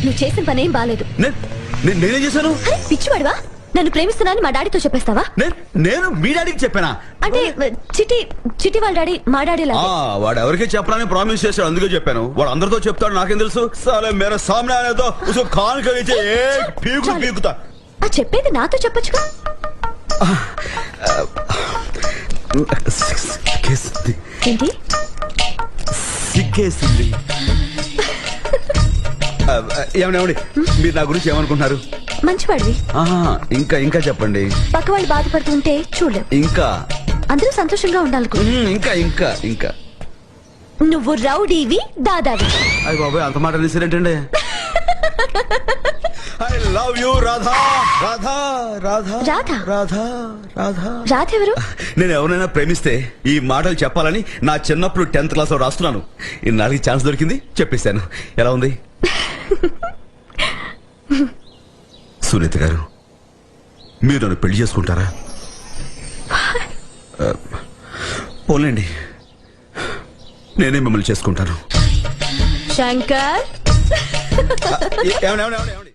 నువ్వు చేసిన పనేం బాలేదు. నేనేం చేశాను? అరే పిచ్చివాడివా? నన్ను ప్రేమిస్తున్నానని మా డాడీతో చెప్పేస్తావా? నేను మీ డాడీకి చెప్పానా? అంటే చిట్టి వాళ్ళ డాడీ మా డాడీ లాగా. వాడు ఎవరికి చెప్పడానికి ప్రామిస్ చేశాడు, అందుకే చెప్పాను. వాడు అందరితో చెప్తాడు, నాకేం తెలుసు. సాలే మేరా సామ్నే ఆనే దో ఉస్కో ఖాన్ కే నీచే ఏక్ పీకు పీకుతా. ఆ చెప్పేది నాతో చెప్పొచ్చుగా. ఏంటి సిగ్గేసింది? ఏమండి మీరు నా గురించి ఏమనుకుంటున్నారు? మంచివాడివి. ఇంకా చెప్పండి. పక్క వాళ్ళు బాధపడుతుంటే చూడలేవు. ఇంకా అందరూ సంతోషంగా ఉండాలనుకో. ఇంకా ఇంకా ఇంకా నువ్వు రౌడీవి, దాదావి. అయ్య బాబాయ్, అంత మాట అనేసిరేంటండి? I love you Radha. Radha Radha Radha Radha Radha. Radha ఎవరు? నేను ఎవరైనా ప్రేమిస్తే ఈ మాటలు చెప్పాలని నా చిన్నప్పుడు 10th క్లాస్ లో రాస్తున్నాను. ఇన్నాళ్ళకి ఛాన్స్ దొరికింది, చెప్పేశాను. ఎలా ఉంది? సునీత గారు, మీరు నన్ను పెళ్లి చేసుకుంటారా? పోలేండి, నేనే మిమ్మల్ని చేసుకుంటాను. శంకర్ ఏమండి